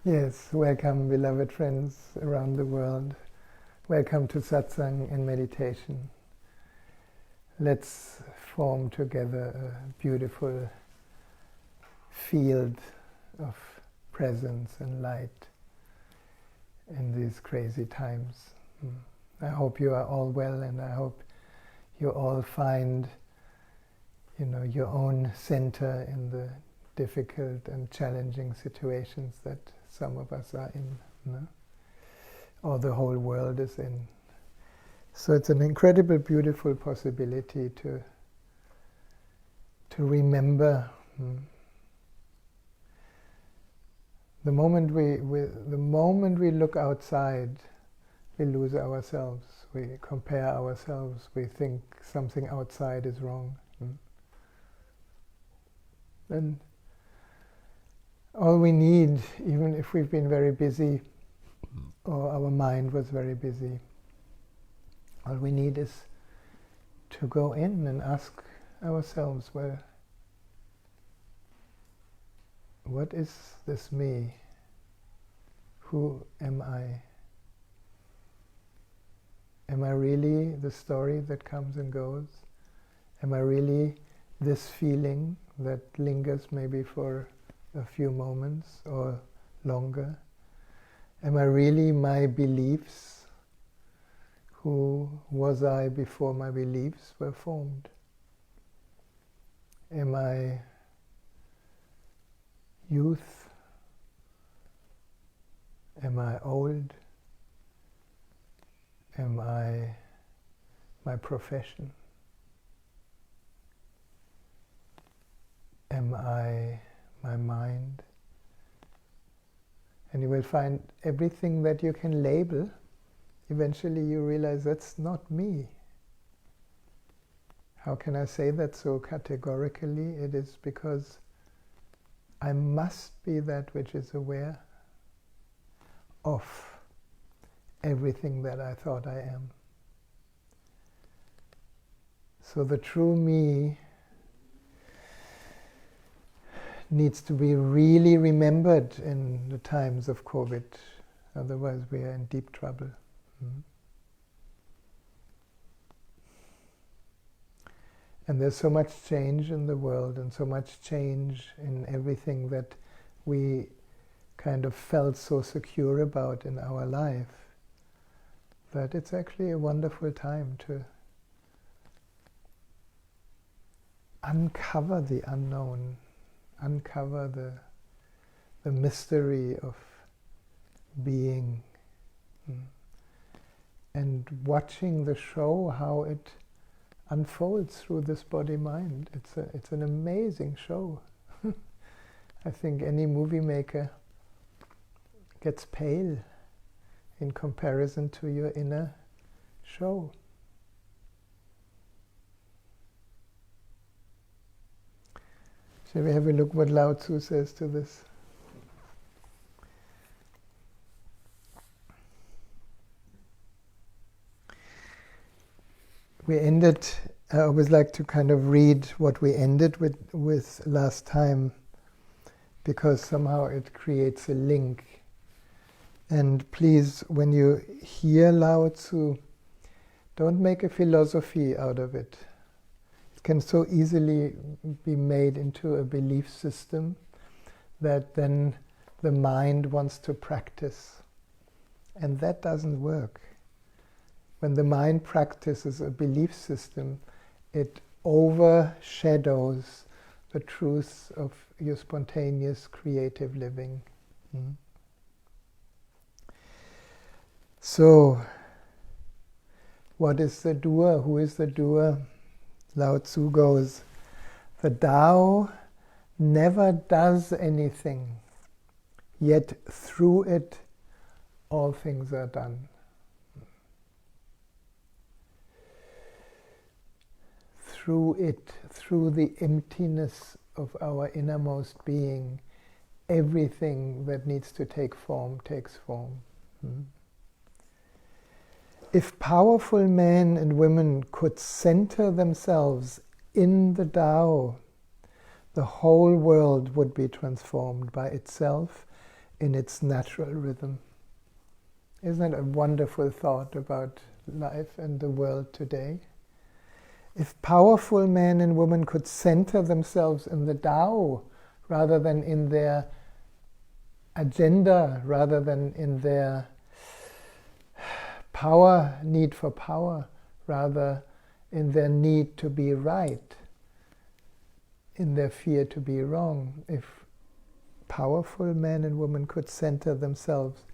Yes, welcome, beloved friends around the world. Welcome to Satsang and meditation. Let's form together a beautiful field of presence and light in these crazy times. I hope you are all well, and I hope you all find, your own center in the difficult and challenging situations that some of us are in, or the whole world is in. So it's an incredible, beautiful possibility to remember. The moment we look outside, we lose ourselves. We compare ourselves. We think something outside is wrong. And all we need, even if we've been very busy, or our mind was very busy, all we need is to go in and ask ourselves, well, what is this me? Who am I? Am I really the story that comes and goes? Am I really this feeling that lingers maybe for a few moments or longer? Am I really my beliefs? Who was I before my beliefs were formed? Am I youth? Am I old? Am I my profession? Am I my mind? And you will find everything that you can label, eventually you realize that's not me. How can I say that so categorically? It is because I must be that which is aware of everything that I thought I am. So the true me needs to be really remembered in the times of COVID. Otherwise we are in deep trouble. And there's so much change in the world and so much change in everything that we kind of felt so secure about in our life, that it's actually a wonderful time to uncover the unknown, uncover the mystery of being, and watching the show, how it unfolds through this body-mind. It's an amazing show. I think any movie maker gets pale in comparison to your inner show. Shall we have a look what Lao Tzu says to this? I always like to kind of read what we ended with last time, because somehow it creates a link. And please, when you hear Lao Tzu, don't make a philosophy out of it. It can so easily be made into a belief system that then the mind wants to practice. And that doesn't work. When the mind practices a belief system, it overshadows the truth of your spontaneous creative living. So, what is the doer? Who is the doer? Lao Tzu goes, the Tao never does anything, yet through it all things are done. Through it, through the emptiness of our innermost being, everything that needs to take form takes form. If powerful men and women could center themselves in the Tao, the whole world would be transformed by itself in its natural rhythm. Isn't that a wonderful thought about life and the world today? If powerful men and women could center themselves in the Tao rather than in their agenda, rather than in their need for power, rather in their need to be right, in their fear to be wrong, if powerful men and women could center themselves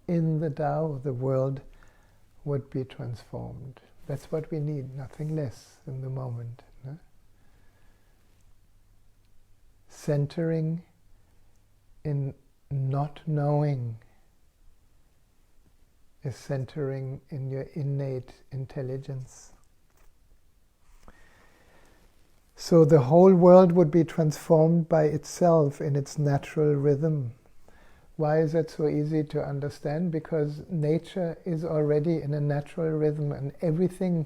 in the Tao, the world would be transformed. That's what we need, nothing less in the moment. No? Centering in not knowing is centering in your innate intelligence. So the whole world would be transformed by itself in its natural rhythm. Why is that so easy to understand? Because nature is already in a natural rhythm, and everything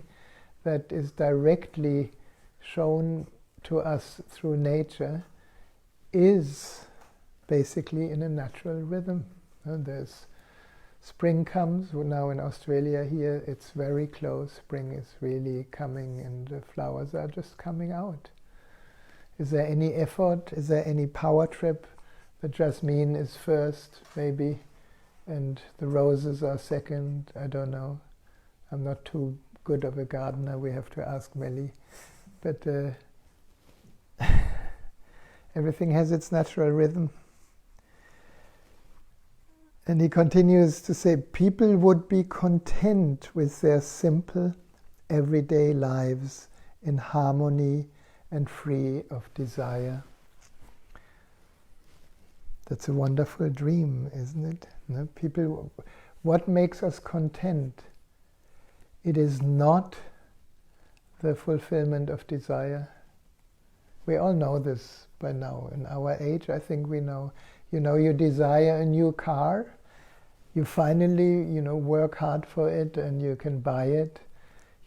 that is directly shown to us through nature is basically in a natural rhythm. And there's spring comes, now in Australia here it's very close, spring is really coming and the flowers are just coming out. Is there any effort? Is there any power trip? The jasmine is first, maybe, and the roses are second, I don't know. I'm not too good of a gardener, we have to ask Melly. But everything has its natural rhythm. And he continues to say, people would be content with their simple, everyday lives in harmony and free of desire. That's a wonderful dream, isn't it? No? People, what makes us content? It is not the fulfillment of desire. We all know this by now. In our age, I think we know. You desire a new car. You finally, work hard for it and you can buy it.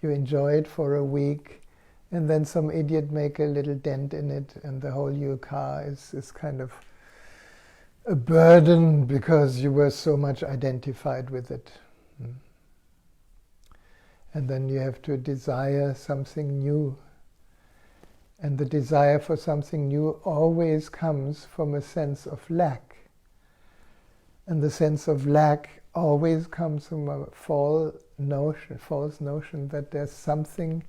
You enjoy it for a week. And then some idiot make a little dent in it and the whole new car is kind of a burden because you were so much identified with it. And then you have to desire something new. And the desire for something new always comes from a sense of lack. And the sense of lack always comes from a false notion that there's something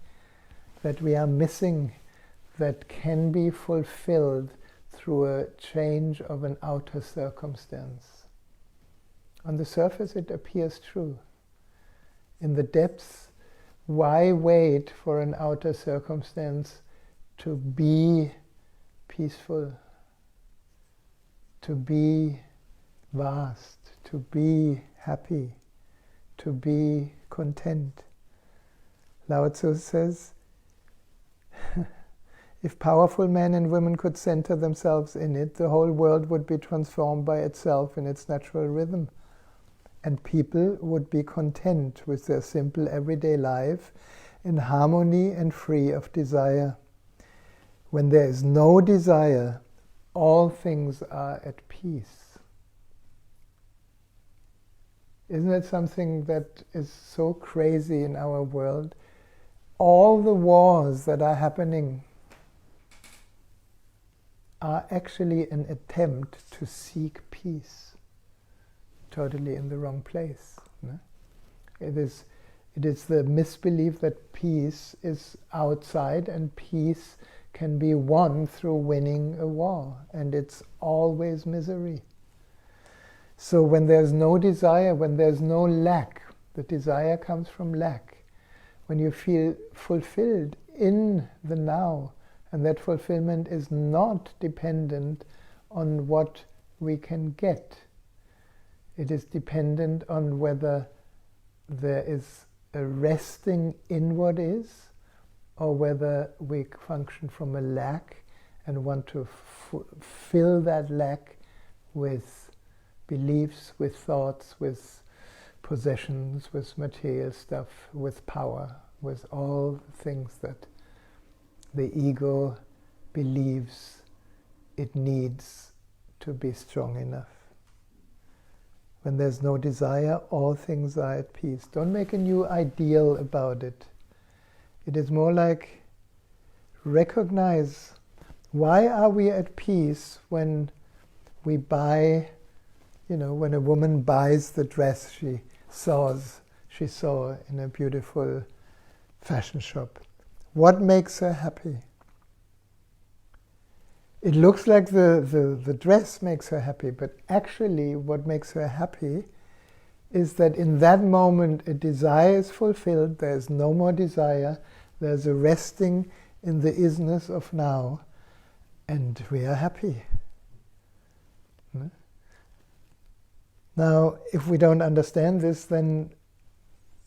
that we are missing that can be fulfilled through a change of an outer circumstance. On the surface it appears true. In the depths, why wait for an outer circumstance to be peaceful, to be vast, to be happy, to be content? Lao Tzu says, if powerful men and women could center themselves in it, the whole world would be transformed by itself in its natural rhythm. And people would be content with their simple everyday life in harmony and free of desire. When there is no desire, all things are at peace. Isn't it something that is so crazy in our world? All the wars that are happening are actually an attempt to seek peace. Totally in the wrong place. No? It is the misbelief that peace is outside and peace can be won through winning a war, and it's always misery. So when there's no desire, when there's no lack, the desire comes from lack. When you feel fulfilled in the now, and that fulfillment is not dependent on what we can get. It is dependent on whether there is a resting in what is, or whether we function from a lack and want to fill that lack with beliefs, with thoughts, with possessions, with material stuff, with power, with all things that the ego believes it needs to be strong enough. When there's no desire, all things are at peace. Don't make a new ideal about it. It is more like recognize, why are we at peace when we buy, when a woman buys the dress she saw in a beautiful fashion shop. What makes her happy? It looks like the dress makes her happy, but actually what makes her happy is that in that moment a desire is fulfilled, there's no more desire, there's a resting in the isness of now, and we are happy. Now, if we don't understand this, then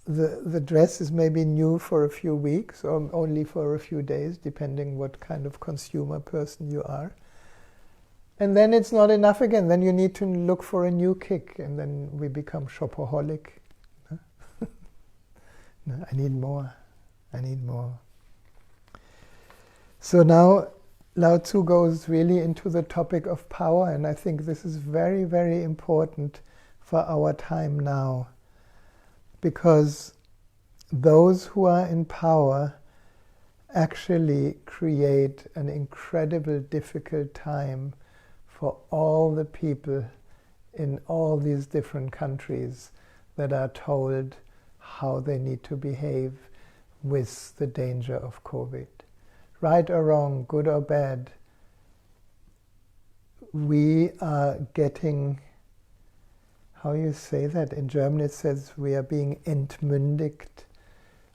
the dress is maybe new for a few weeks or only for a few days, depending what kind of consumer person you are. And then it's not enough again. Then you need to look for a new kick, and then we become shopaholic. No, I need more. I need more. So now Lao Tzu goes really into the topic of power, and I think this is very, very important for our time now. Because those who are in power actually create an incredible difficult time for all the people in all these different countries that are told how they need to behave with the danger of COVID. Right or wrong, good or bad, we are getting, how you say that? In German it says we are being entmündigt.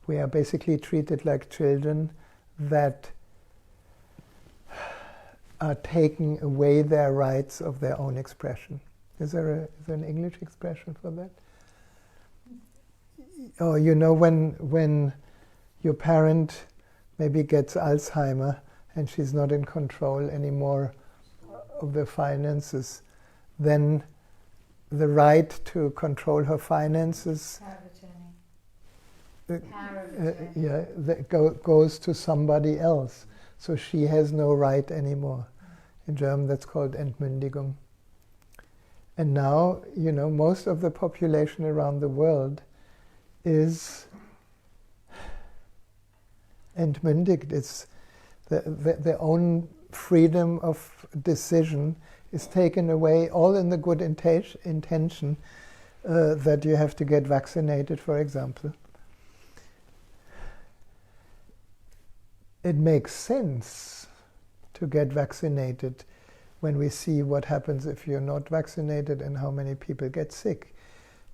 We are basically treated like children that are taking away their rights of their own expression. Is there an English expression for that? Oh, when your parent maybe gets Alzheimer and she's not in control anymore of the finances, then the right to control her finances goes to somebody else. So she has no right anymore. In German that's called Entmündigung. And now, most of the population around the world is entmündigt. It's their own freedom of decision is taken away, all in the good intention that you have to get vaccinated, for example. It makes sense to get vaccinated when we see what happens if you're not vaccinated and how many people get sick.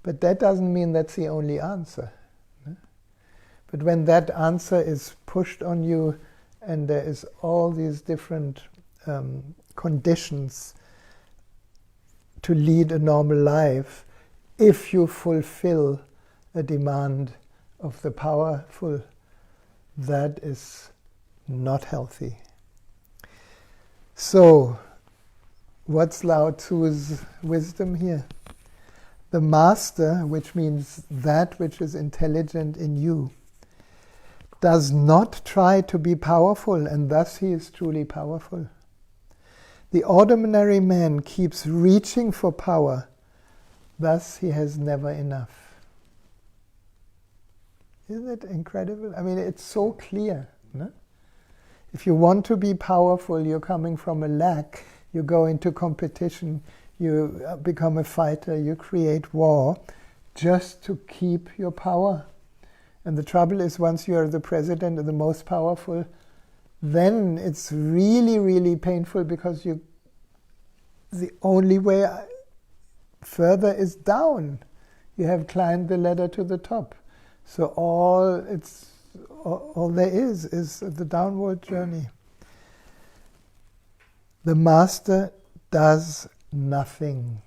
But that doesn't mean that's the only answer. But when that answer is pushed on you and there is all these different conditions to lead a normal life, if you fulfill a demand of the powerful, that is not healthy. So, what's Lao Tzu's wisdom here? The master, which means that which is intelligent in you, does not try to be powerful, and thus he is truly powerful. The ordinary man keeps reaching for power, thus he has never enough. Isn't it incredible? I mean, it's so clear. No? If you want to be powerful, you're coming from a lack, you go into competition, you become a fighter, you create war just to keep your power. And the trouble is, once you are the president and the most powerful, then it's really, really painful, because the only way further is down. You have climbed the ladder to the top. So all there is the downward journey. The master does nothing.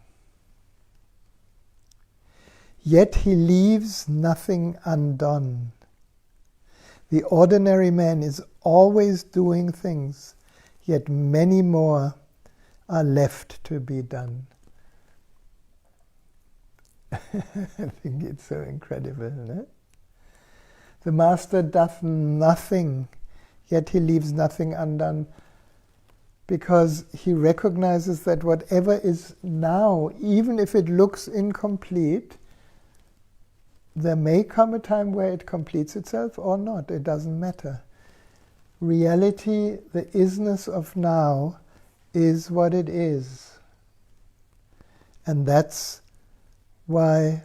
Yet he leaves nothing undone. The ordinary man is always doing things, yet many more are left to be done. I think it's so incredible, isn't it? The master doth nothing, yet he leaves nothing undone. because he recognizes that whatever is now, even if it looks incomplete, there may come a time where it completes itself or not. It doesn't matter. Reality, the isness of now, is what it is. And that's why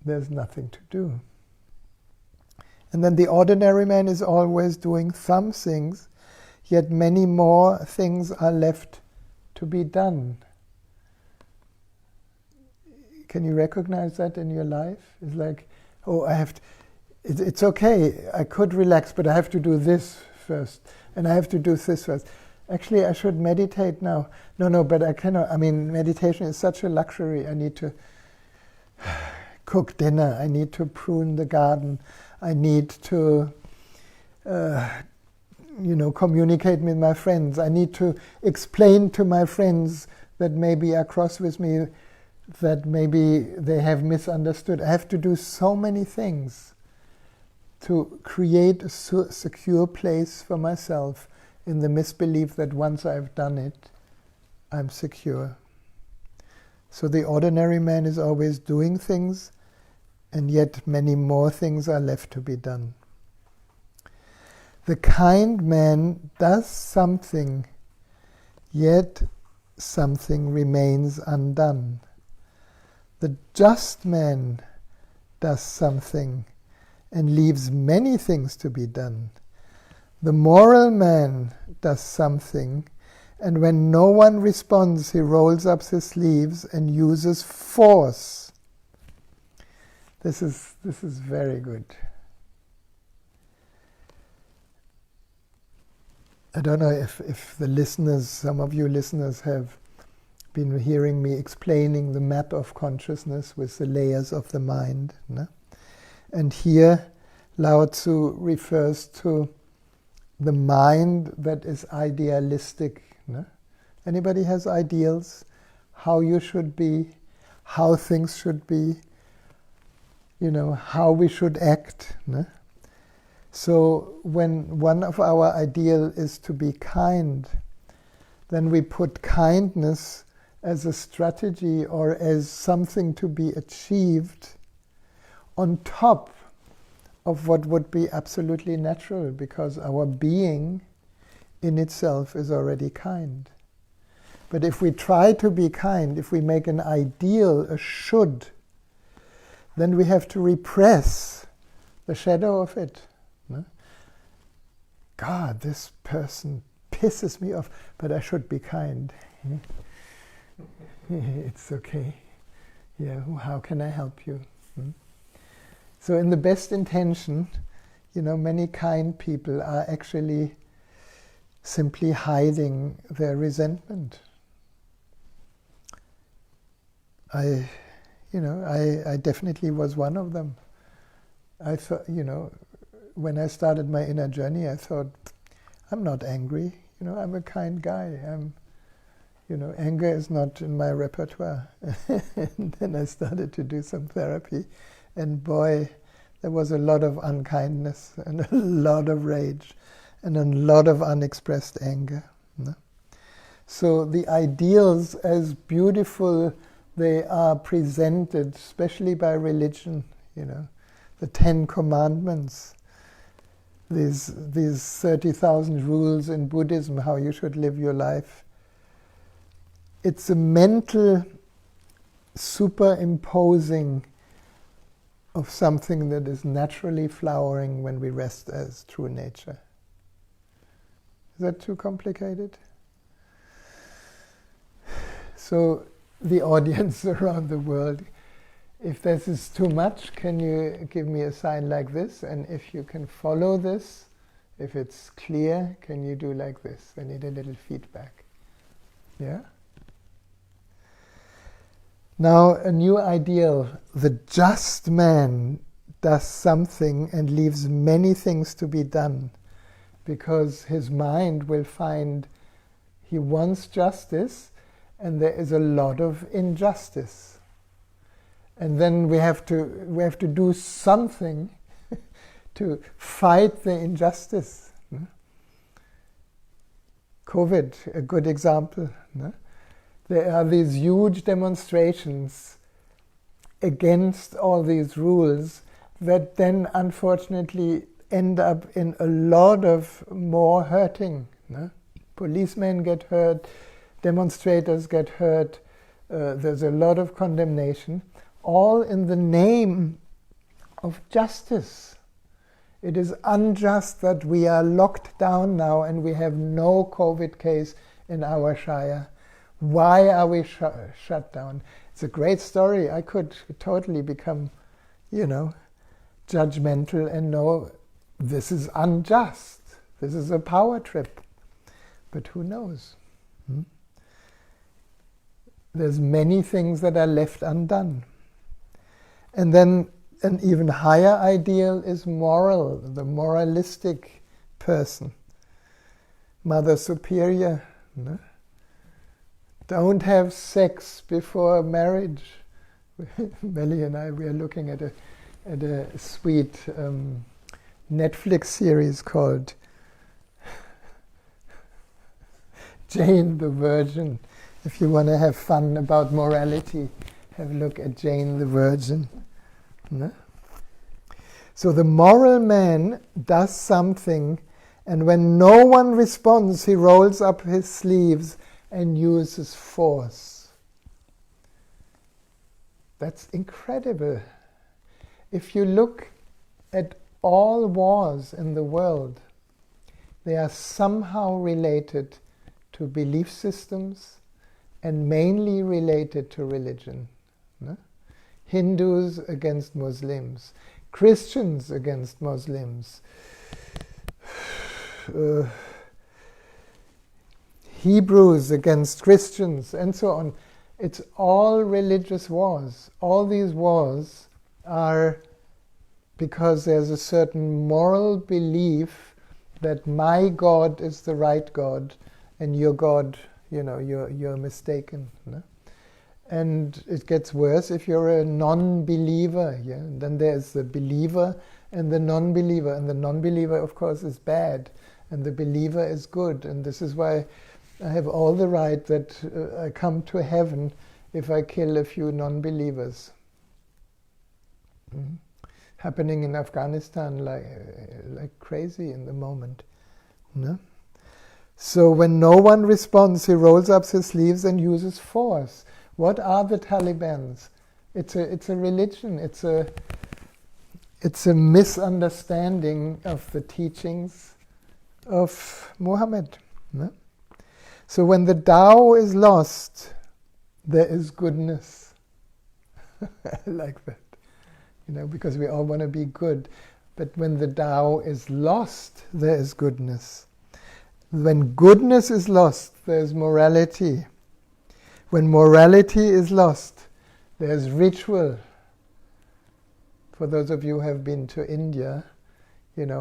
there's nothing to do. And then the ordinary man is always doing some things, yet many more things are left to be done. Can you recognize that in your life? It's like, oh, it's okay, I could relax, but I have to do this first, and I have to do this first. Actually, I should meditate now. No, but I cannot. I mean, meditation is such a luxury. I need to cook dinner. I need to prune the garden. I need to, communicate with my friends. I need to explain to my friends that maybe are cross with me, that maybe they have misunderstood. I have to do so many things to create a secure place for myself in the misbelief that once I've done it, I'm secure. So the ordinary man is always doing things, and yet many more things are left to be done. The kind man does something, yet something remains undone. The just man does something and leaves many things to be done. The moral man does something, and when no one responds, he rolls up his sleeves and uses force. This is very good. I don't know if the listeners, some of you listeners, have been hearing me explaining the map of consciousness with the layers of the mind. No? And here Lao Tzu refers to the mind that is idealistic. No? Anybody has ideals? How you should be, how things should be, how we should act. No? So when one of our ideal is to be kind, then we put kindness as a strategy or as something to be achieved on top of what would be absolutely natural, because our being in itself is already kind. But if we try to be kind, if we make an ideal a should, then we have to repress the shadow of it. No? God, this person pisses me off, but I should be kind. It's okay. Yeah, how can I help you? So in the best intention, many kind people are actually simply hiding their resentment. I definitely was one of them. I thought, when I started my inner journey, I thought, I'm not angry. I'm a kind guy. Anger is not in my repertoire. And then I started to do some therapy. And boy, there was a lot of unkindness and a lot of rage and a lot of unexpressed anger. No? So the ideals, as beautiful they are presented, especially by religion, the 10 Commandments, these 30,000 rules in Buddhism, how you should live your life. It's a mental superimposing of something that is naturally flowering when we rest as true nature. Is that too complicated? So the audience around the world, if this is too much, can you give me a sign like this? And if you can follow this, if it's clear, can you do like this? I need a little feedback. Yeah? Now, a new ideal. The just man does something and leaves many things to be done, because his mind will find he wants justice and there is a lot of injustice. And then we have to do something to fight the injustice. COVID, a good example. No? There are these huge demonstrations against all these rules that then unfortunately end up in a lot of more hurting. No? Policemen get hurt, demonstrators get hurt, there's a lot of condemnation, all in the name of justice. It is unjust that we are locked down now and we have no COVID case in our shire. Why are we shut down? It's a great story. I could totally become, judgmental and know this is unjust. This is a power trip. But who knows? There's many things that are left undone. And then an even higher ideal is moral, the moralistic person. Mother Superior. No? Don't have sex before marriage. Melly and I, we are looking at a sweet Netflix series called Jane the Virgin. If you want to have fun about morality, have a look at Jane the Virgin. No? So the moral man does something, and when no one responds, he rolls up his sleeves and uses force. That's incredible. If you look at all wars in the world, they are somehow related to belief systems and mainly related to religion. No? Hindus against Muslims, Christians against Muslims, Hebrews against Christians, and so on. It's all religious wars. All these wars are because there's a certain moral belief that my God is the right God and your God, you're mistaken. No? And it gets worse if you're a non-believer. Yeah? And then there's the believer and the non-believer. And the non-believer, of course, is bad. And the believer is good. And this is why I have all the right that I come to heaven if I kill a few non-believers. Happening in Afghanistan like crazy in the moment. No? So when no one responds, he rolls up his sleeves and uses force. What are the Taliban? It's a religion. It's a misunderstanding of the teachings of Muhammad. No? So when the Tao is lost, there is goodness. I like that. Because we all want to be good. But when the Tao is lost, there is goodness. When goodness is lost, there's morality. When morality is lost, there's ritual. For those of you who have been to India,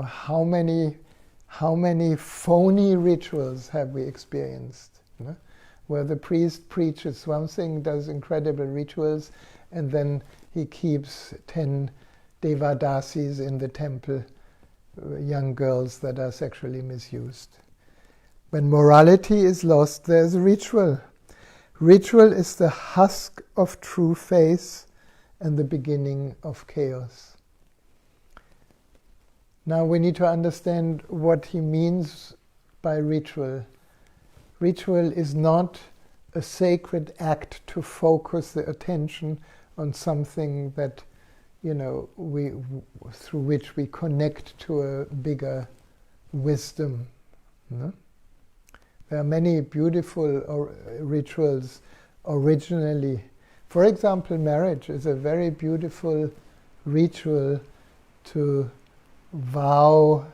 how many phony rituals have we experienced? Where the priest preaches one thing, does incredible rituals, and then he keeps 10 devadasis in the temple, young girls that are sexually misused. When morality is lost, there's ritual. Ritual is the husk of true faith and the beginning of chaos. Now we need to understand what he means by ritual. Ritual is not a sacred act to focus the attention on something that, through which we connect to a bigger wisdom. No? There are many beautiful rituals originally. For example, marriage is a very beautiful ritual to vow,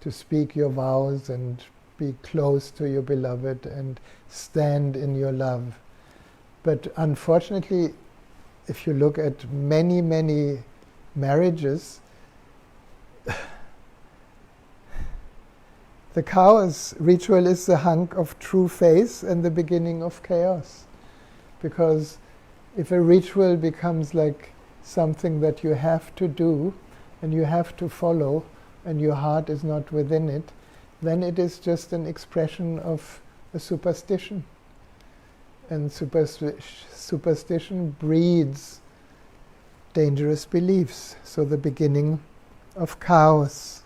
to speak your vows and be close to your beloved and stand in your love. But unfortunately, if you look at many, many marriages, the chaos ritual is the hunk of true faith and the beginning of chaos. Because if a ritual becomes like something that you have to do and you have to follow and your heart is not within it, then it is just an expression of a superstition. And superstition breeds dangerous beliefs. So the beginning of chaos.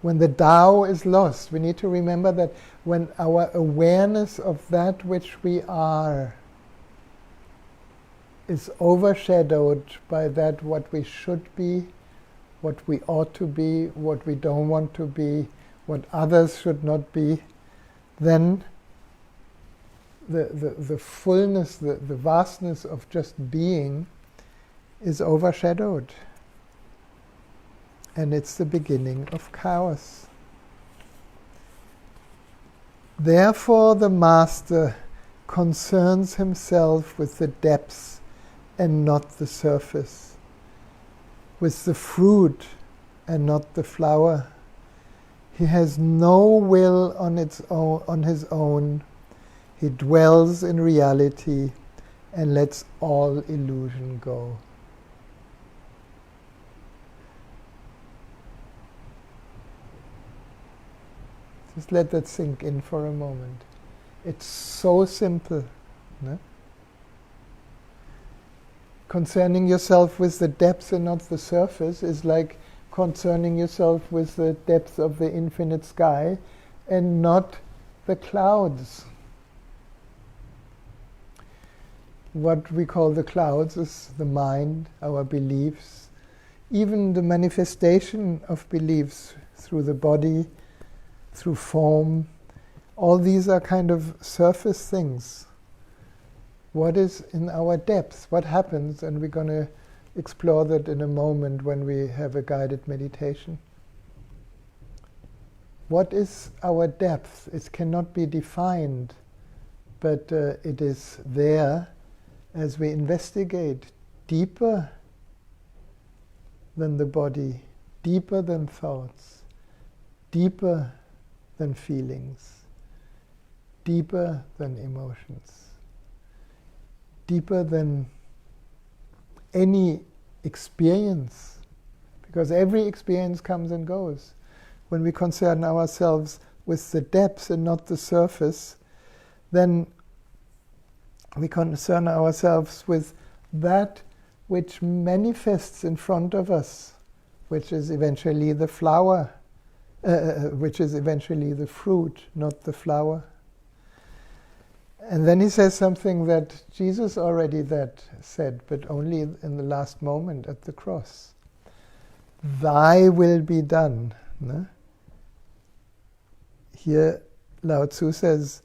When the Tao is lost, we need to remember that when our awareness of that which we are is overshadowed by that what we should be, what we ought to be, what we don't want to be, what others should not be, then the fullness, the vastness of just being is overshadowed. And it's the beginning of chaos. Therefore the Master concerns himself with the depths and not the surface, with the fruit and not the flower. He has no will on his own. He dwells in reality and lets all illusion go. Just let that sink in for a moment. It's so simple. No? Concerning yourself with the depths and not the surface is like concerning yourself with the depths of the infinite sky and not the clouds. What we call the clouds is the mind, our beliefs, even the manifestation of beliefs through the body, through form. All these are kind of surface things. What is in our depths? What happens? And we're going to explore that in a moment when we have a guided meditation. What is our depth? It cannot be defined, but it is there as we investigate deeper than the body, deeper than thoughts, deeper than feelings, deeper than emotions, deeper than any experience, because every experience comes and goes. When we concern ourselves with the depths and not the surface, then we concern ourselves with that which manifests in front of us, which is eventually the flower, which is eventually the fruit, not the flower. And then he says something that Jesus already said, but only in the last moment at the cross. Thy will be done. No? Here Lao Tzu says,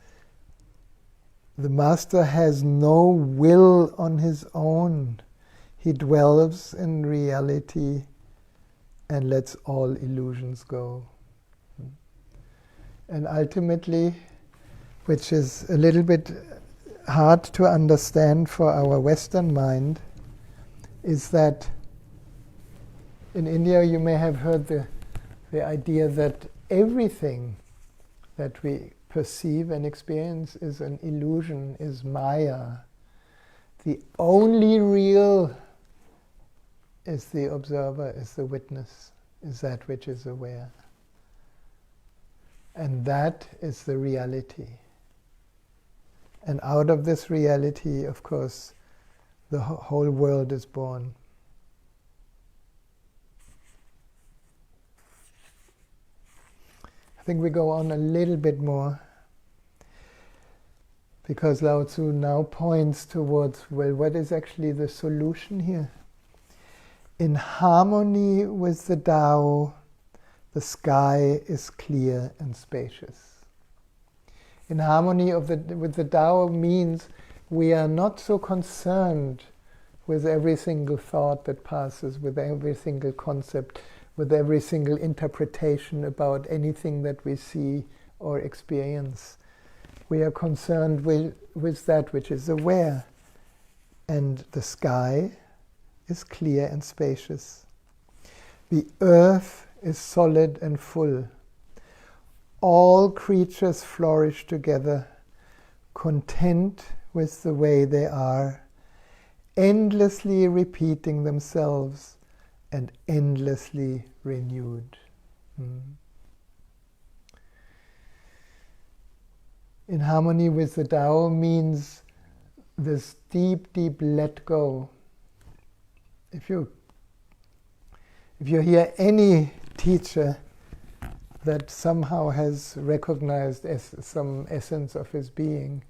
the Master has no will on his own. He dwells in reality and lets all illusions go. And ultimately, which is a little bit hard to understand for our Western mind, is that in India you may have heard the idea that everything that we perceive and experience is an illusion, is Maya. The only real is the observer, is the witness, is that which is aware. And that is the reality. And out of this reality, of course, the whole world is born. I think we go on a little bit more, because Lao Tzu now points towards, well, what is actually the solution here? In harmony with the Tao, the sky is clear and spacious. In harmony with the Tao means we are not so concerned with every single thought that passes, with every single concept, with every single interpretation about anything that we see or experience. We are concerned with that which is aware. And the sky is clear and spacious. The earth is solid and full. All creatures flourish together, content with the way they are, endlessly repeating themselves and endlessly renewed. in harmony with the Tao means this deep, deep let go. If you hear any teacher that somehow has recognized some essence of his being,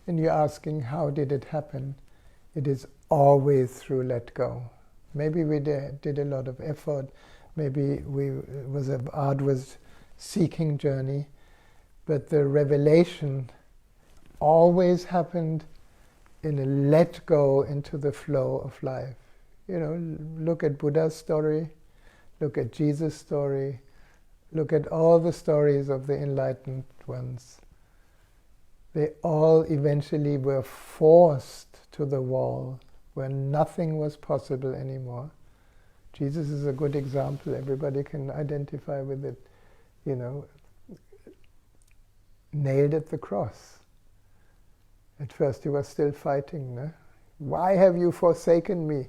and you're asking how did it happen, it is always through let go. Maybe we did a lot of effort, maybe it was an arduous seeking journey, but the revelation always happened in a let go into the flow of life. You know, look at Buddha's story, look at Jesus' story, look at all the stories of the enlightened ones. They all eventually were forced to the wall where nothing was possible anymore. Jesus is a good example. Everybody can identify with it. You know, nailed at the cross. At first he was still fighting. No? Why have you forsaken me?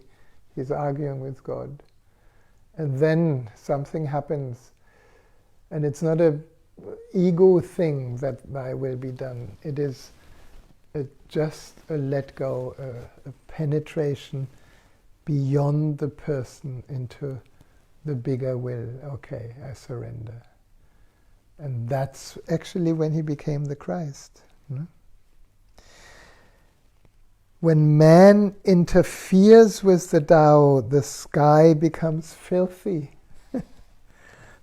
He's arguing with God. And then something happens. And it's not an ego thing that thy will be done. It is just a let go, a penetration beyond the person into the bigger will. Okay, I surrender. And that's actually when he became the Christ. No? When man interferes with the Tao, the sky becomes filthy.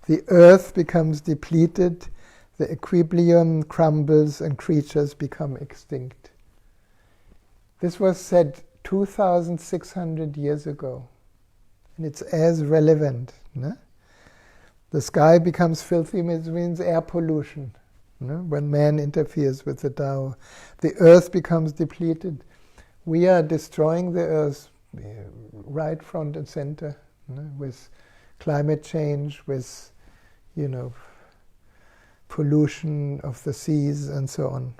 The earth becomes depleted, the equilibrium crumbles, and creatures become extinct. This was said 2,600 years ago, and it's as relevant. No? The sky becomes filthy means air pollution. No? When man interferes with the Tao, the earth becomes depleted. We are destroying the earth right front and center, with climate change, with, pollution of the seas and so on.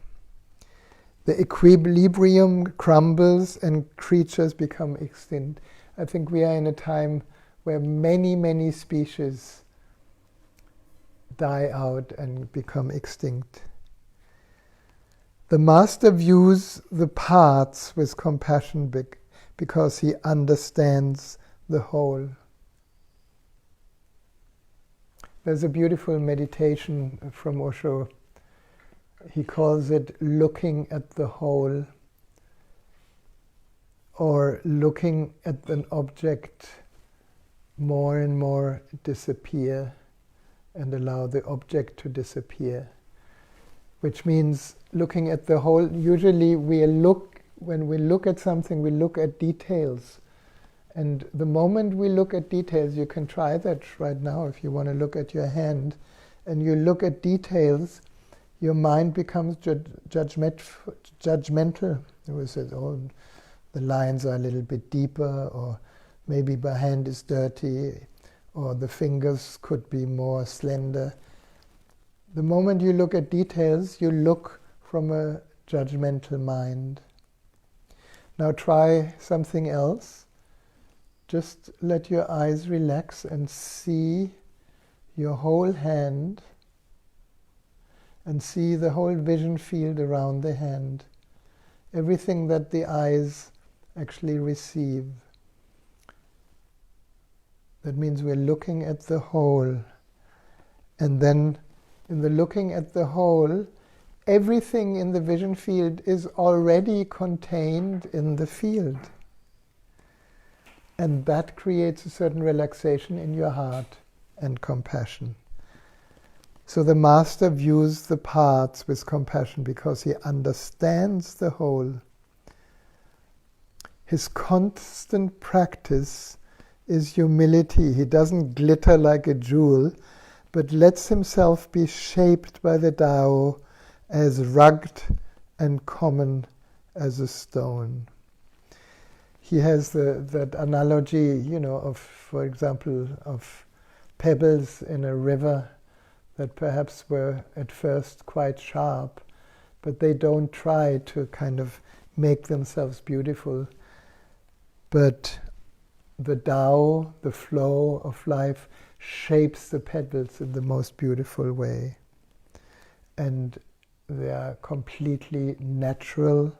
The equilibrium crumbles and creatures become extinct. I think we are in a time where many, many species die out and become extinct. The master views the parts with compassion because he understands the whole. There's a beautiful meditation from Osho. He calls it looking at the whole, or looking at an object more and more disappear and allow the object to disappear. Which means looking at the whole. Usually when we look at something, we look at details. And the moment we look at details, you can try that right now if you want to look at your hand, and you look at details, your mind becomes judgmental. It says, oh, the lines are a little bit deeper, or maybe my hand is dirty, or the fingers could be more slender. The moment you look at details, you look from a judgmental mind. Now try something else. Just let your eyes relax and see your whole hand and see the whole vision field around the hand. Everything that the eyes actually receive. That means we're looking at the whole. And then in the looking at the whole, everything in the vision field is already contained in the field. And that creates a certain relaxation in your heart and compassion. So the master views the parts with compassion because he understands the whole. His constant practice is humility. He doesn't glitter like a jewel, but lets himself be shaped by the Tao as rugged and common as a stone. He has that analogy, of, for example, of pebbles in a river that perhaps were at first quite sharp, but they don't try to kind of make themselves beautiful. But the Tao, the flow of life, shapes the pebbles in the most beautiful way. And they are completely natural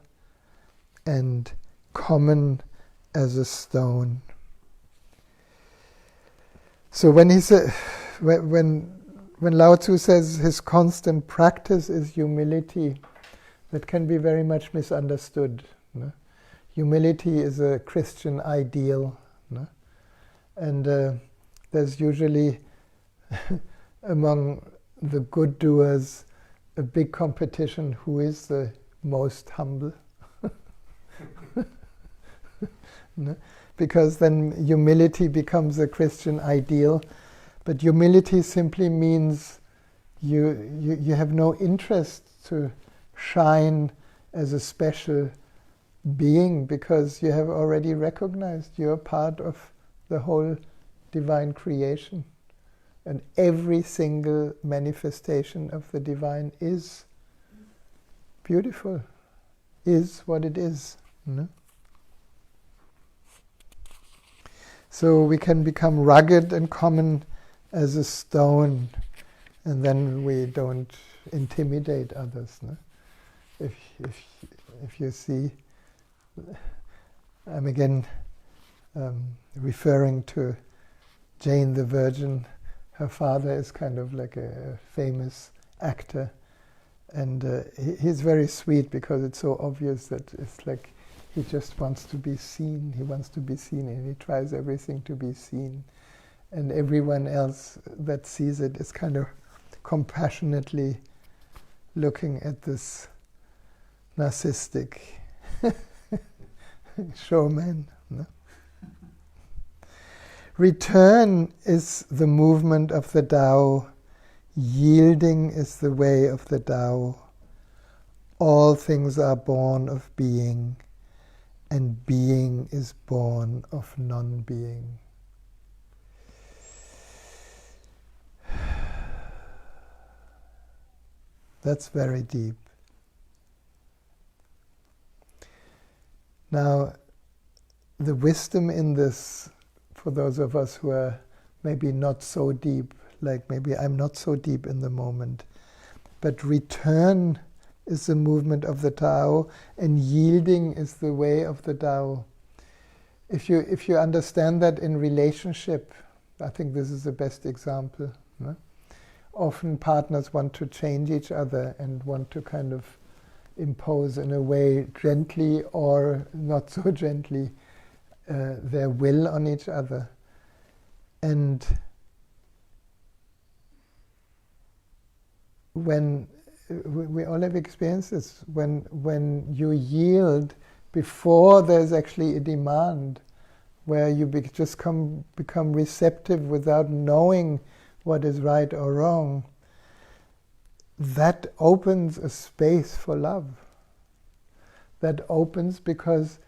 and common as a stone. So when he said, when Lao Tzu says his constant practice is humility, that can be very much misunderstood. No? Humility is a Christian ideal, no? And there's usually among the good doers a big competition who is the most humble. No? Because then humility becomes a Christian ideal, but humility simply means you have no interest to shine as a special being, because you have already recognized you're part of the whole divine creation, and every single manifestation of the divine is beautiful, is what it is. No? So we can become rugged and common as a stone, and then we don't intimidate others. No? If you see, I'm again referring to Jane the Virgin. Her father is kind of like a famous actor, and he's very sweet because it's so obvious that it's like he just wants to be seen. He wants to be seen, and he tries everything to be seen. And everyone else that sees it is kind of compassionately looking at this narcissistic showman. No? Return is the movement of the Tao. Yielding is the way of the Tao. All things are born of being, and being is born of non-being. That's very deep. Now, the wisdom in this, for those of us who are maybe not so deep, like maybe I'm not so deep in the moment, but return is the movement of the Tao, and yielding is the way of the Tao. If you understand that in relationship, I think this is the best example. No? Often partners want to change each other and want to kind of impose in a way, gently or not so gently, their will on each other. And when we all have experienced this, when you yield before there's actually a demand, where you just become receptive without knowing what is right or wrong, that opens a space for love. That opens because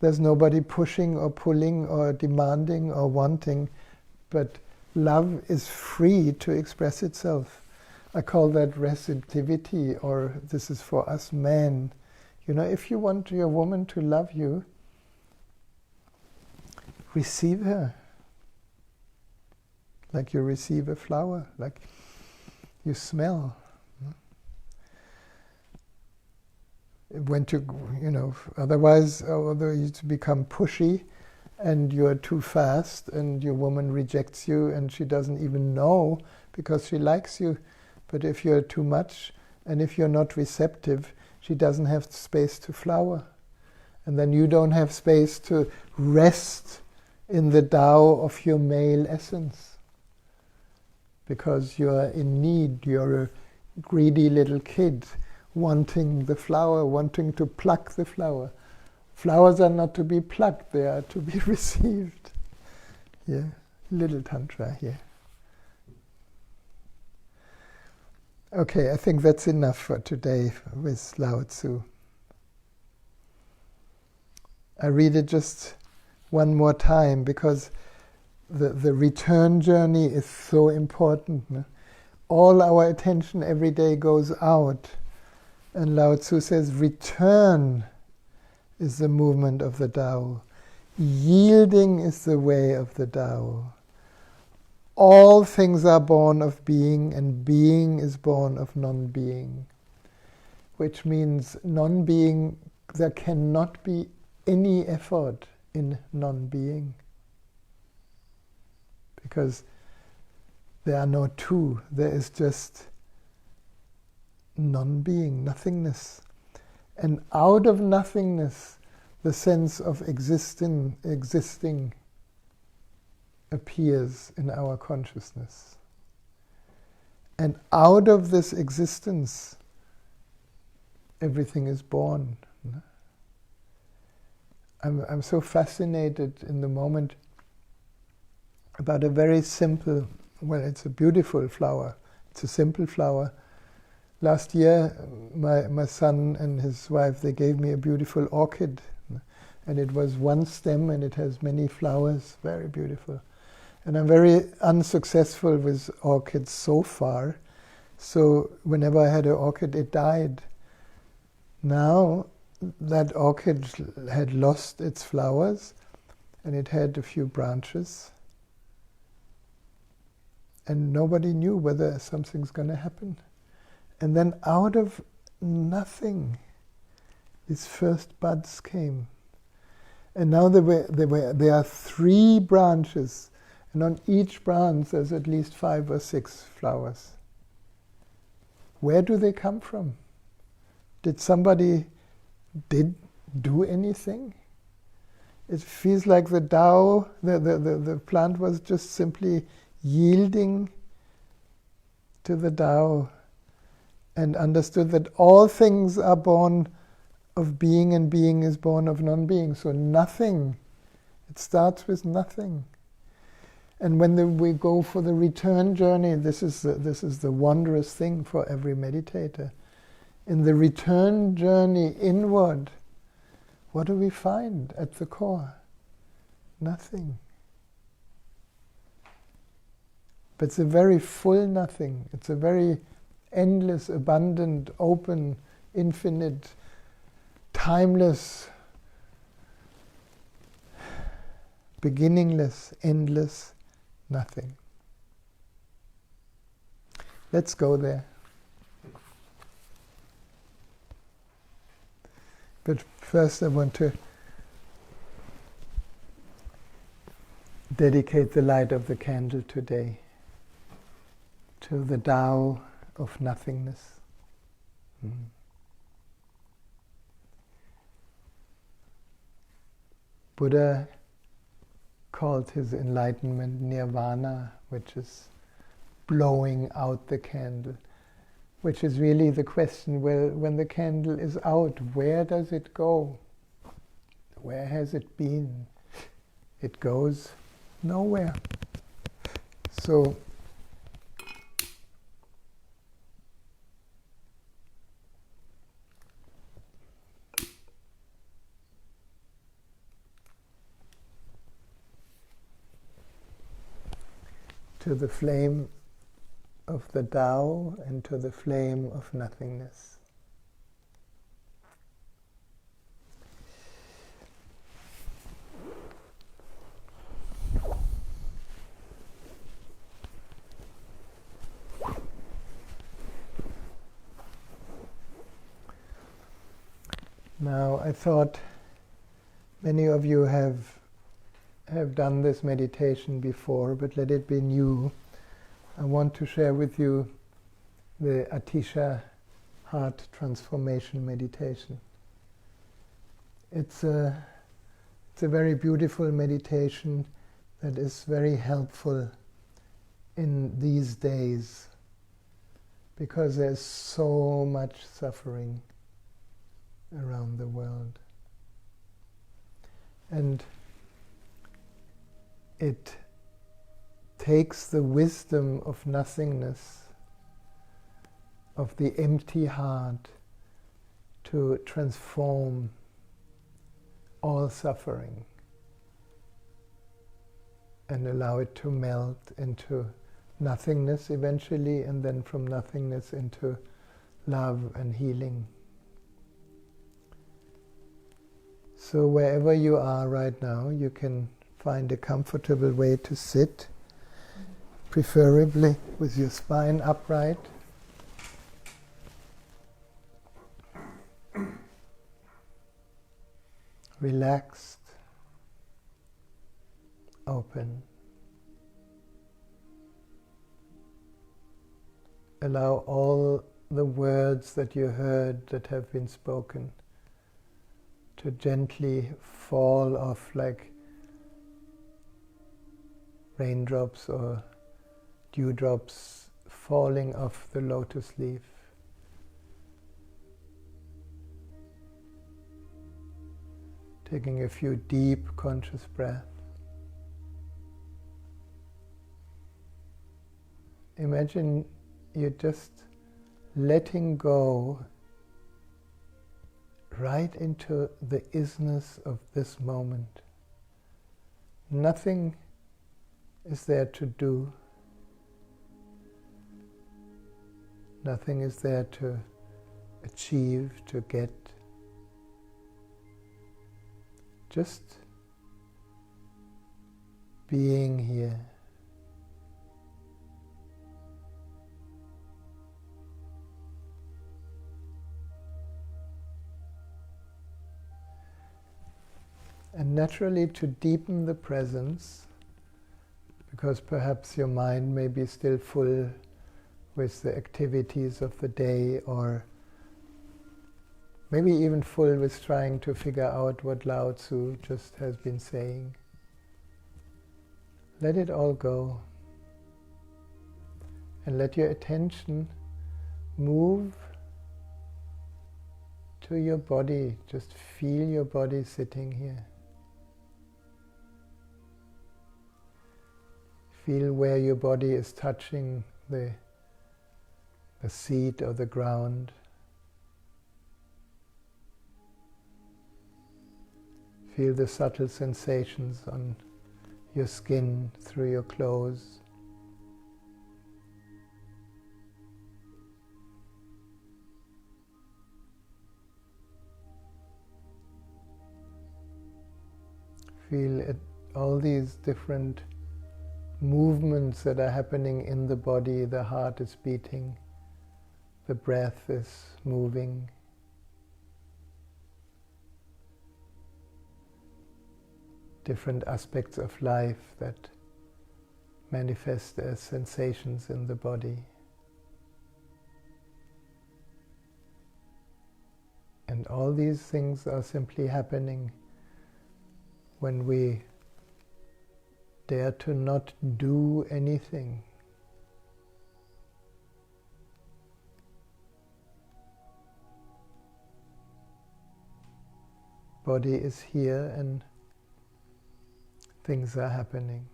there's nobody pushing or pulling or demanding or wanting, but love is free to express itself. I call that receptivity, or this is for us men. You know, if you want your woman to love you, receive her. Like you receive a flower, like you smell. When otherwise, although you become pushy and you're too fast and your woman rejects you and she doesn't even know because she likes you. But if you're too much and if you're not receptive, she doesn't have space to flower. And then you don't have space to rest in the Tao of your male essence. Because you're in need, you're a greedy little kid wanting the flower, wanting to pluck the flower. Flowers are not to be plucked, they are to be received. Yeah, little tantra here. Okay, I think that's enough for today with Lao Tzu. I read it just one more time because the return journey is so important. No? All our attention every day goes out. And Lao Tzu says, return is the movement of the Tao. Yielding is the way of the Tao. All things are born of being, and being is born of non-being. which means non-being. There cannot be any effort in non-being, because there are no two. There is just non-being, nothingness. And out of nothingness, the sense of existing appears in our consciousness. And out of this existence, everything is born. I'm so fascinated in the moment about a very simple, well, it's a beautiful flower. It's a simple flower. Last year, my son and his wife, they gave me a beautiful orchid. And it was one stem and it has many flowers, very beautiful. And I'm very unsuccessful with orchids so far. So whenever I had an orchid, it died. Now that orchid had lost its flowers and it had a few branches. And nobody knew whether something's going to happen. And then out of nothing, these first buds came. And now there are 3 branches, and on each branch there's at least 5 or 6 flowers. Where do they come from? Did somebody do anything? It feels like the Tao, the plant was just simply yielding to the Tao and understood that all things are born of being and being is born of non-being. So nothing, it starts with nothing. And when we go for the return journey, this is the wondrous thing for every meditator. In the return journey inward, what do we find at the core? Nothing. But it's a very full nothing. It's a very endless, abundant, open, infinite, timeless, beginningless, endless nothing. Let's go there. But first I want to dedicate the light of the candle today to the Tao of nothingness. Buddha called his enlightenment nirvana, which is blowing out the candle, which is really the question, well, when the candle is out, where does it go? Where has it been? It goes nowhere. So to the flame of the Tao and to the flame of nothingness. Now, I thought many of you have done this meditation before, but let it be new. I want to share with you the Atisha heart transformation meditation. It's a very beautiful meditation that is very helpful in these days because there's so much suffering around the world. And it takes the wisdom of nothingness, of the empty heart, to transform all suffering and allow it to melt into nothingness eventually, and then from nothingness into love and healing. So wherever you are right now, you can find a comfortable way to sit, preferably with your spine upright. relaxed, open. Allow all the words that you heard that have been spoken to gently fall off like raindrops or dewdrops falling off the lotus leaf. Taking a few deep conscious breaths. Imagine you're just letting go right into the isness of this moment. Nothing is there to do. Nothing is there to achieve, to get. Just being here. And naturally, to deepen the presence, because perhaps your mind may be still full with the activities of the day, or maybe even full with trying to figure out what Lao Tzu just has been saying. Let it all go. And let your attention move to your body. Just feel your body sitting here. Feel where your body is touching the seat or the ground. Feel the subtle sensations on your skin, through your clothes. Feel all these different movements that are happening in the body. The heart is beating, the breath is moving. Different aspects of life that manifest as sensations in the body. And all these things are simply happening when we dare to not do anything. Body is here and things are happening.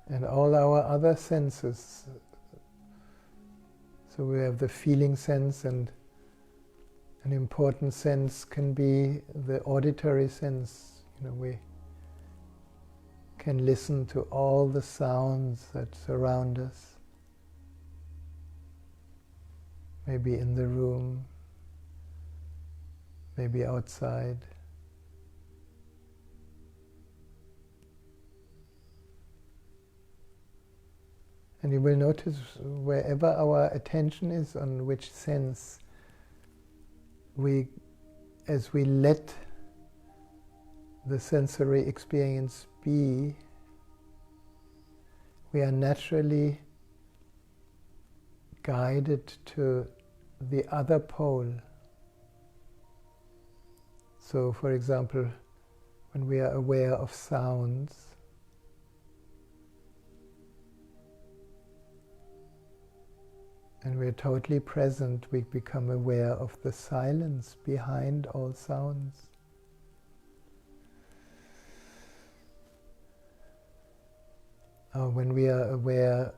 And all our other senses, so we have the feeling sense, and an important sense can be the auditory sense. We can listen to all the sounds that surround us. Maybe in the room, maybe outside. And you will notice wherever our attention is, on which sense, as we let the sensory experience be, we are naturally guided to the other pole. So, for example, when we are aware of sounds, and we're totally present, we become aware of the silence behind all sounds. Or when we are aware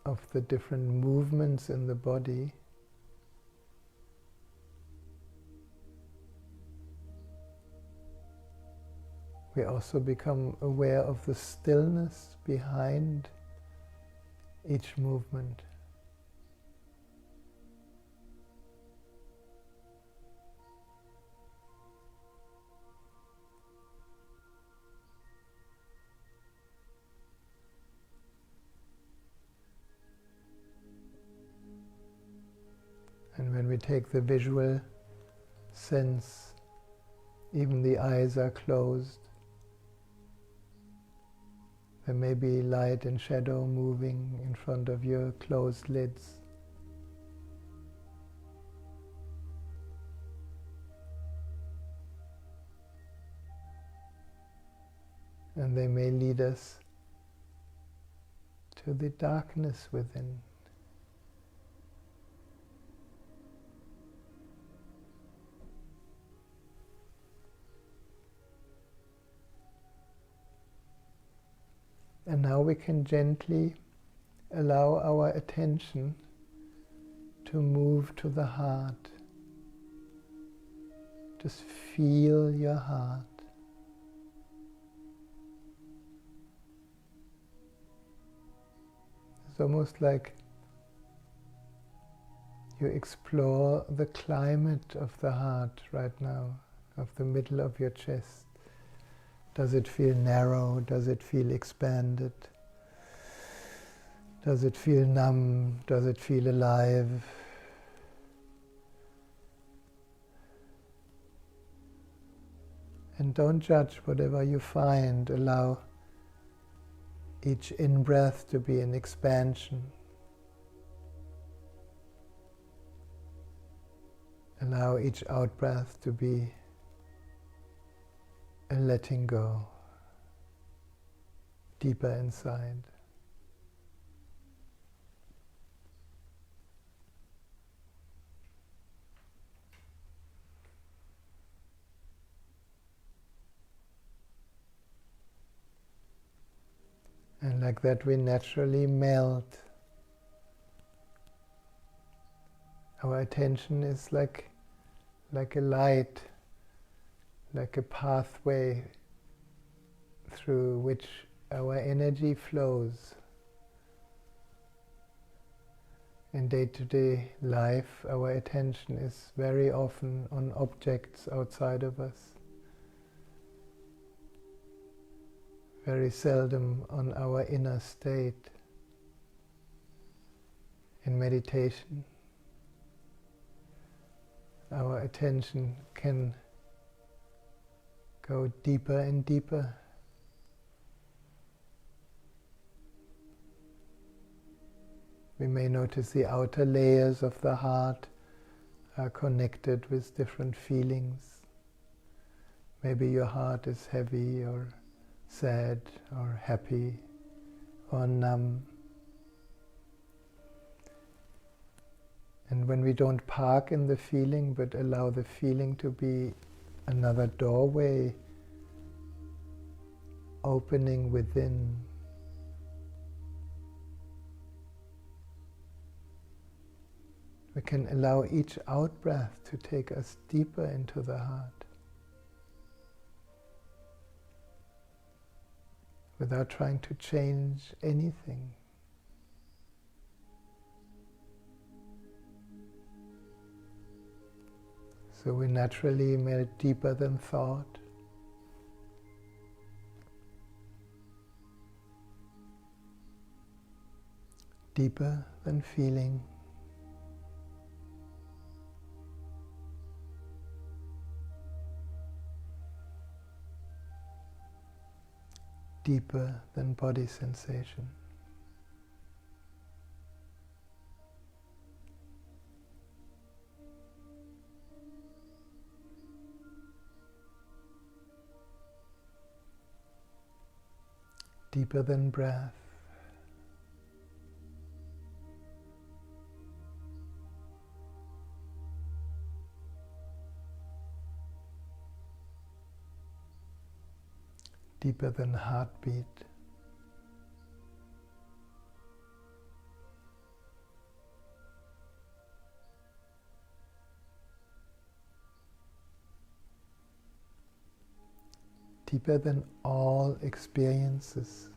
of the different movements in the body, we also become aware of the stillness behind each movement. And when we take the visual sense, even the eyes are closed. There may be light and shadow moving in front of your closed lids. And they may lead us to the darkness within. And now we can gently allow our attention to move to the heart. Just feel your heart. It's almost like you explore the climate of the heart right now, of the middle of your chest. Does it feel narrow? Does it feel expanded? Does it feel numb? Does it feel alive? And don't judge whatever you find. Allow each in-breath to be an expansion. Allow each out-breath to be a letting go, deeper inside. And like that we naturally melt. Our attention is like a light, like a pathway through which our energy flows. In day-to-day life, our attention is very often on objects outside of us. Very seldom on our inner state. In meditation, our attention can go deeper and deeper. We may notice the outer layers of the heart are connected with different feelings. Maybe your heart is heavy or sad or happy or numb. And when we don't park in the feeling but allow the feeling to be another doorway opening within, we can allow each out-breath to take us deeper into the heart without trying to change anything. So we naturally melt deeper than thought, deeper than feeling, deeper than body sensation. Deeper than breath. Deeper than heartbeat. Deeper than all experiences.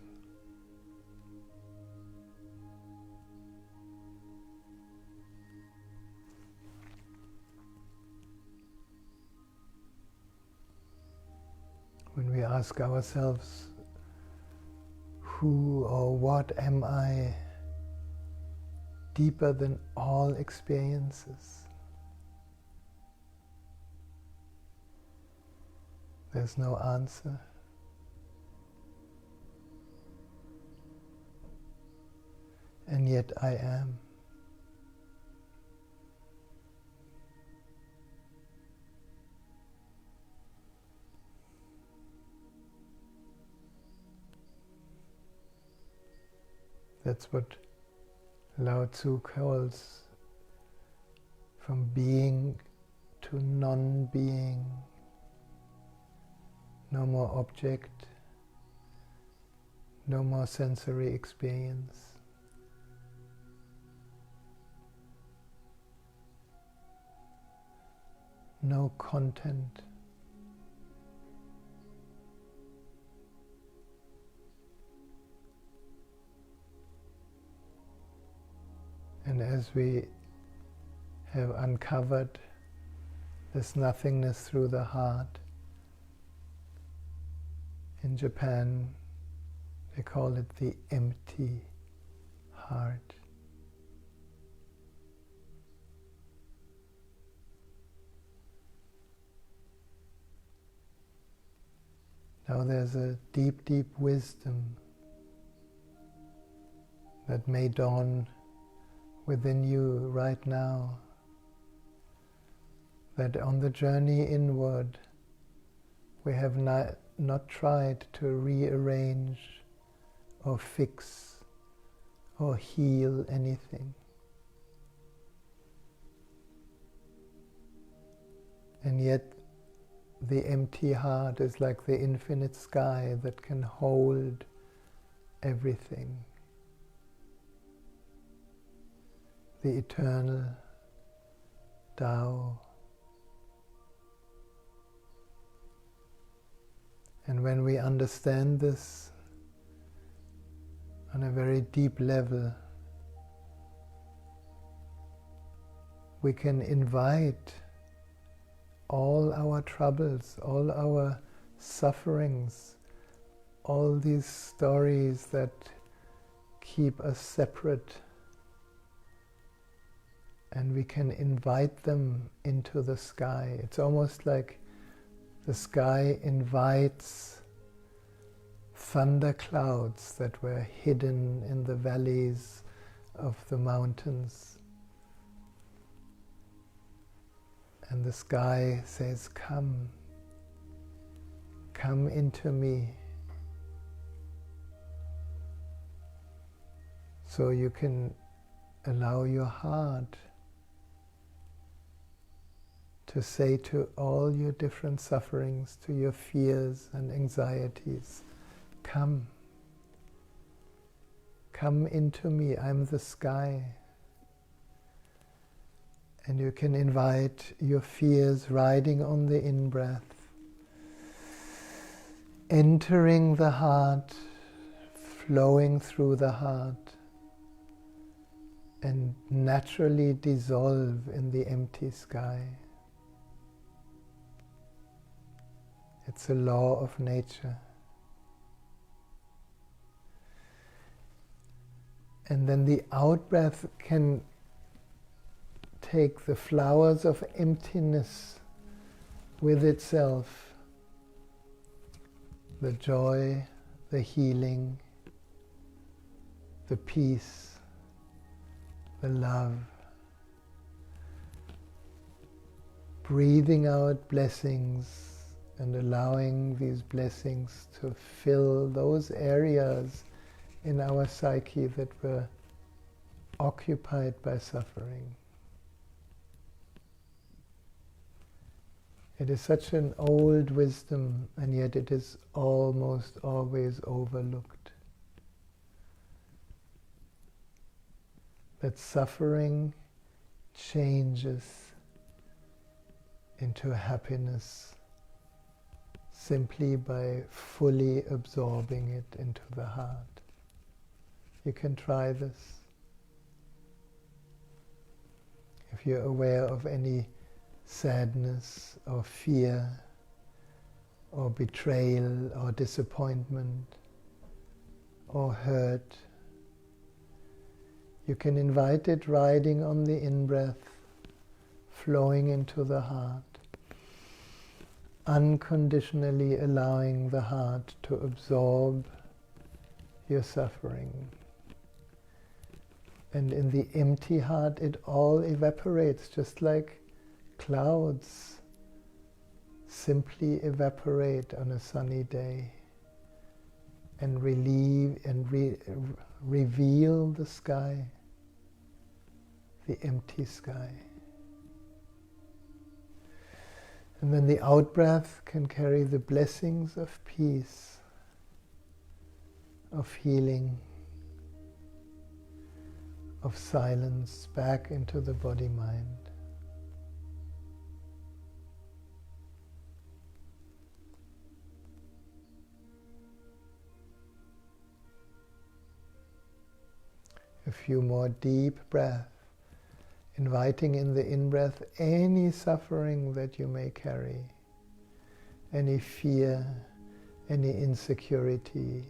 When we ask ourselves, who or what am I? Deeper than all experiences. There's no answer. And yet I am. That's what Lao Tzu calls from being to non-being. No more object, no more sensory experience. No content. And as we have uncovered this nothingness through the heart, in Japan they call it the empty heart. Now there's a deep, deep wisdom that may dawn within you right now, that on the journey inward we have not tried to rearrange or fix or heal anything. And yet the empty heart is like the infinite sky that can hold everything. The eternal Tao. And when we understand this on a very deep level, we can invite all our troubles, all our sufferings, all these stories that keep us separate, and we can invite them into the sky. It's almost like the sky invites thunderclouds that were hidden in the valleys of the mountains. And the sky says, come into me. So you can allow your heart to say to all your different sufferings, to your fears and anxieties, come into me, I'm the sky. And you can invite your fears riding on the in-breath, entering the heart, flowing through the heart, and naturally dissolve in the empty sky. It's a law of nature. And then the out-breath can take the flowers of emptiness with itself, the joy, the healing, the peace, the love. Breathing out blessings and allowing these blessings to fill those areas in our psyche that were occupied by suffering. It is such an old wisdom, and yet it is almost always overlooked. That suffering changes into happiness simply by fully absorbing it into the heart. You can try this. If you're aware of any sadness or fear or betrayal or disappointment or hurt, you can invite it riding on the in-breath, flowing into the heart. unconditionally allowing the heart to absorb your suffering. And in the empty heart, it all evaporates, just like clouds simply evaporate on a sunny day and relieve and reveal the sky, the empty sky. And then the out-breath can carry the blessings of peace, of healing, of silence back into the body-mind. A few more deep breaths, inviting in the in-breath any suffering that you may carry, any fear, any insecurity,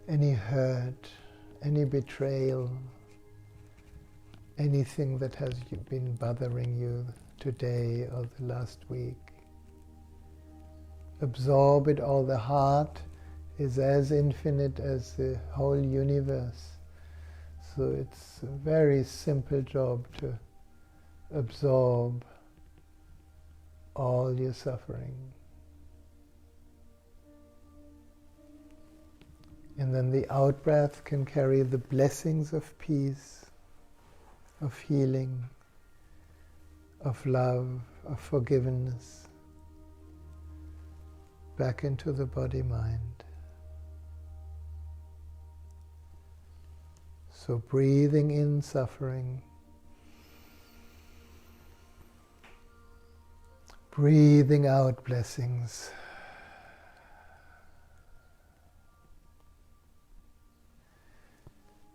any hurt, any betrayal, anything that has been bothering you today or the last week. Absorb it all. The heart is as infinite as the whole universe. So it's a very simple job to absorb all your suffering. And then the out-breath can carry the blessings of peace, of healing, of love, of forgiveness, back into the body-mind. So breathing in suffering, breathing out blessings.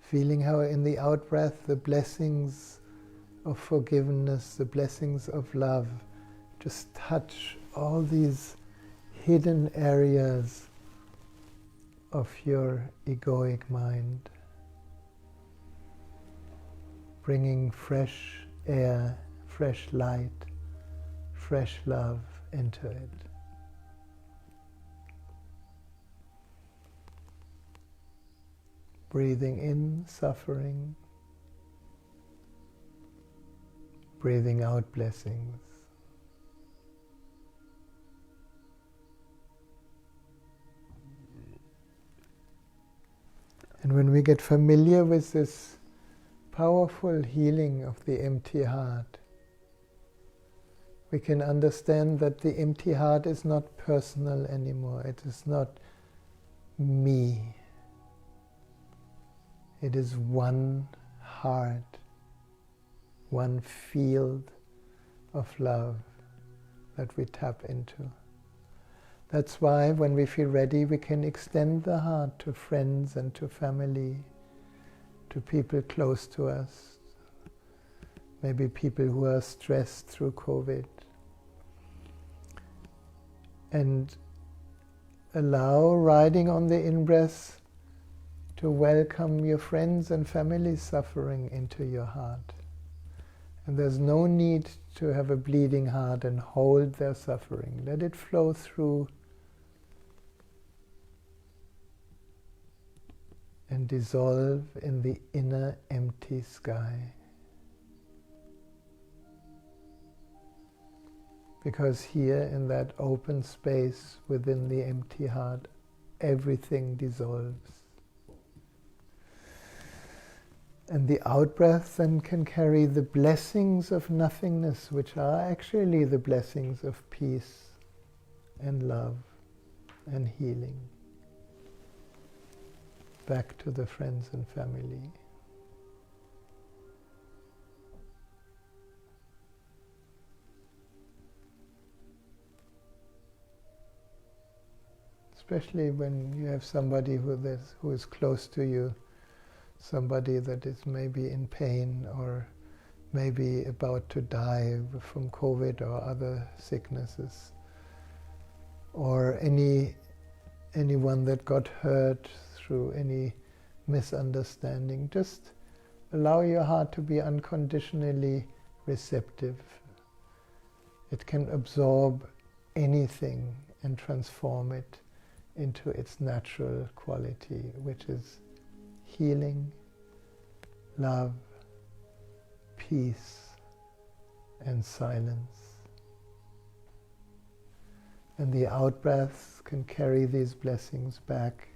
Feeling how in the out-breath the blessings of forgiveness, the blessings of love, just touch all these hidden areas of your egoic mind, bringing fresh air, fresh light, fresh love into it. Breathing in suffering, breathing out blessings. And when we get familiar with this powerful healing of the empty heart, we can understand that the empty heart is not personal anymore. It is not me. It is one heart, one field of love that we tap into. That's why when we feel ready, we can extend the heart to friends and to family, to people close to us, maybe people who are stressed through COVID. And allow, riding on the in-breath, to welcome your friends and family suffering into your heart. And there's no need to have a bleeding heart and hold their suffering. Let it flow through and dissolve in the inner empty sky. Because here in that open space within the empty heart, everything dissolves. And the out-breath then can carry the blessings of nothingness, which are actually the blessings of peace and love and healing, back to the friends and family. Especially when you have somebody who is close to you, somebody that is maybe in pain or maybe about to die from COVID or other sicknesses, or anyone that got hurt through any misunderstanding. Just allow your heart to be unconditionally receptive. It can absorb anything and transform it into its natural quality, which is healing, love, peace, and silence. And the out-breaths can carry these blessings back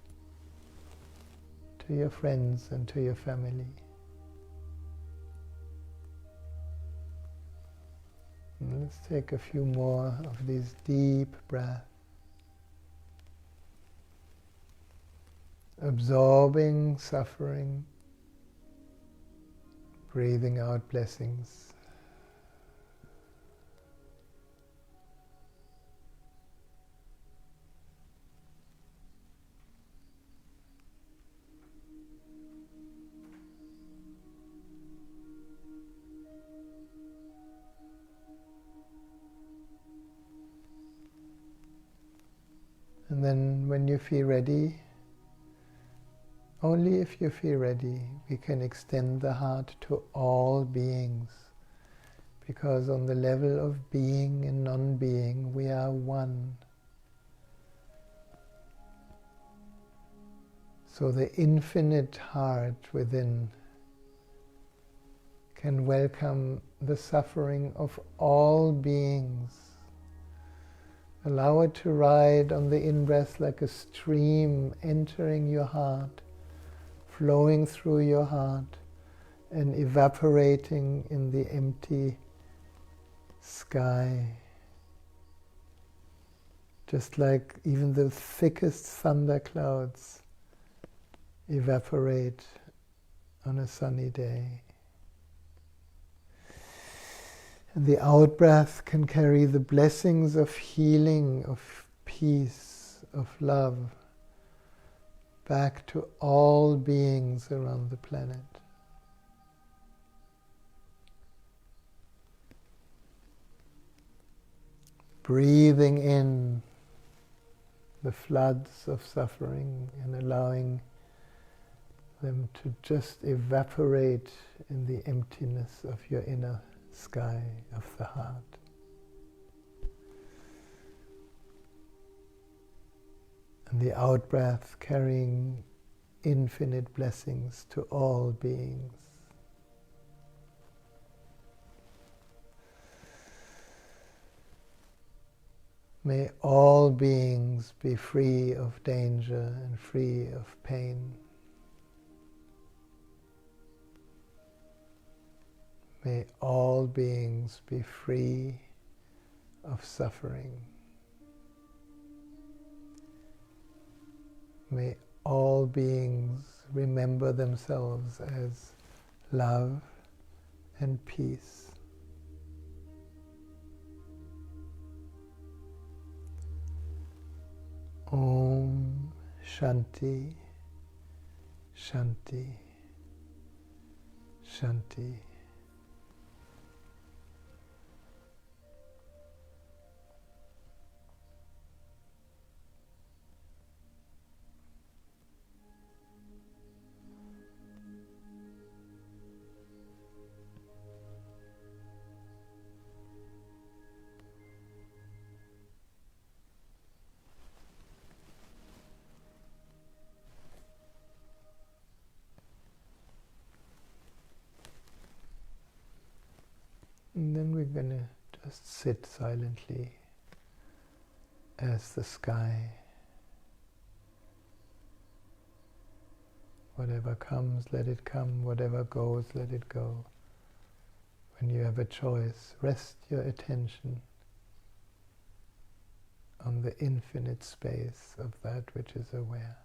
to your friends and to your family. And let's take a few more of these deep breaths, absorbing suffering, breathing out blessings. And then when you feel ready, only if you feel ready, we can extend the heart to all beings. Because on the level of being and non-being, we are one. So the infinite heart within can welcome the suffering of all beings. Allow it to ride on the in-breath like a stream entering your heart, flowing through your heart and evaporating in the empty sky. Just like even the thickest thunderclouds evaporate on a sunny day. And the out-breath can carry the blessings of healing, of peace, of love back to all beings around the planet. Breathing in the floods of suffering and allowing them to just evaporate in the emptiness of your inner sky of the heart. And the out-breath carrying infinite blessings to all beings. May all beings be free of danger and free of pain. May all beings be free of suffering. May all beings remember themselves as love and peace. Om Shanti, Shanti, Shanti. And then we're going to just sit silently as the sky. Whatever comes, let it come. Whatever goes, let it go. When you have a choice, rest your attention on the infinite space of that which is aware.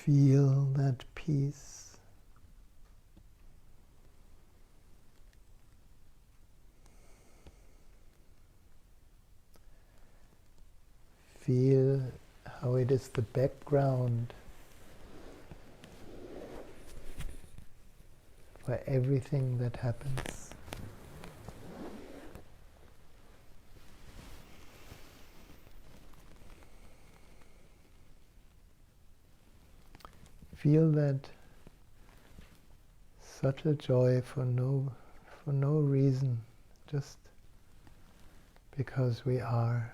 feel that peace. Feel how it is the background for everything that happens. Feel that subtle joy for no reason, just because we are.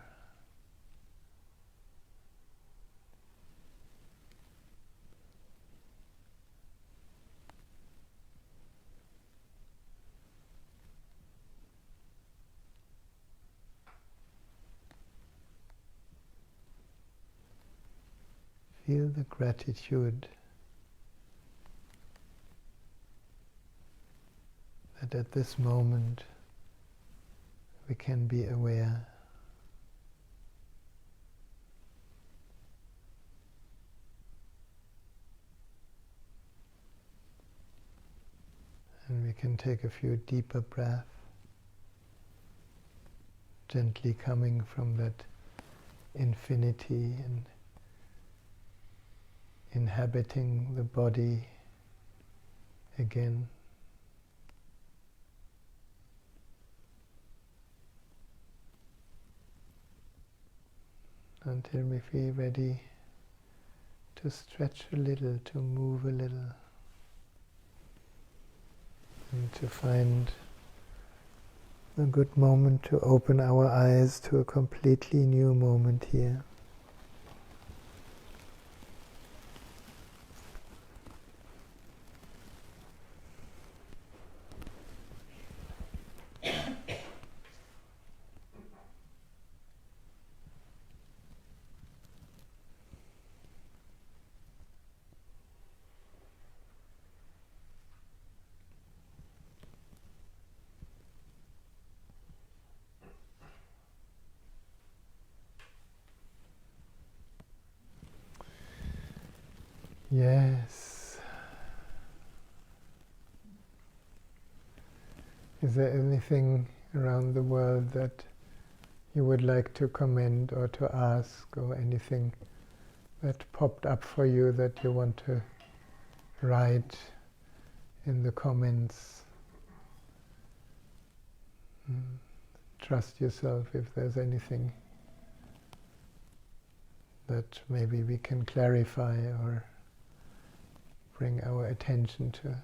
Feel the gratitude that at this moment we can be aware. And we can take a few deeper breaths, gently coming from that infinity and inhabiting the body again. Until we feel ready to stretch a little, to move a little, and to find a good moment to open our eyes to a completely new moment here. Yes. Is there anything around the world that you would like to comment or to ask, or anything that popped up for you that you want to write in the comments? Trust yourself if there's anything that maybe we can clarify or bring our attention to.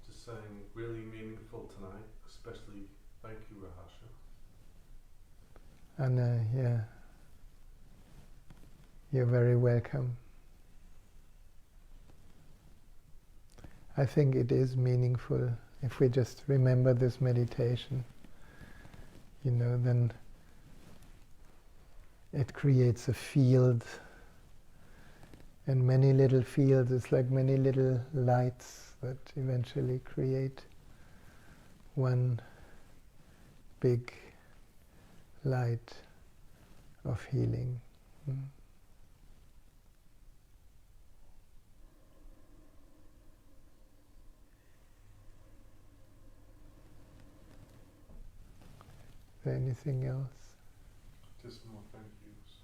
Just saying, really meaningful tonight, especially thank you, Rahasya. Anna, yeah. You're very welcome. I think it is meaningful if we just remember this meditation, then it creates a field. And many little fields, it's like many little lights that eventually create one big light of healing. Is there anything else? Just more thank yous.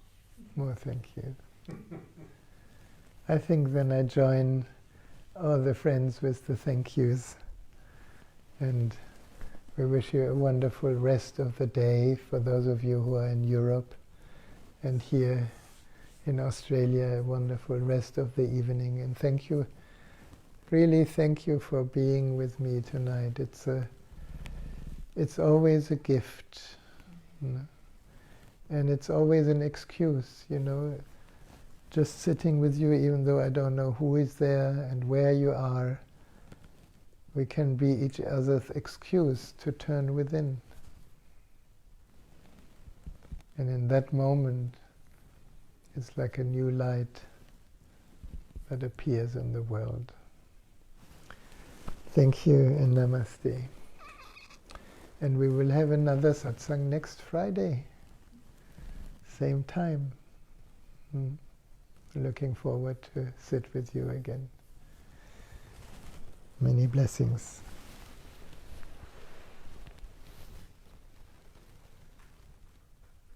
More thank you. I think then I join all the friends with the thank yous. And we wish you a wonderful rest of the day for those of you who are in Europe. And here in Australia, a wonderful rest of the evening. And thank you, really thank you for being with me tonight. It's always a gift. And it's always an excuse, just sitting with you, even though I don't know who is there and where you are, We can be each other's excuse to turn within. And in that moment, it's like a new light that appears in the world. Thank you and namaste. And we will have another satsang next Friday, same time. Looking forward to sit with you again. Many blessings.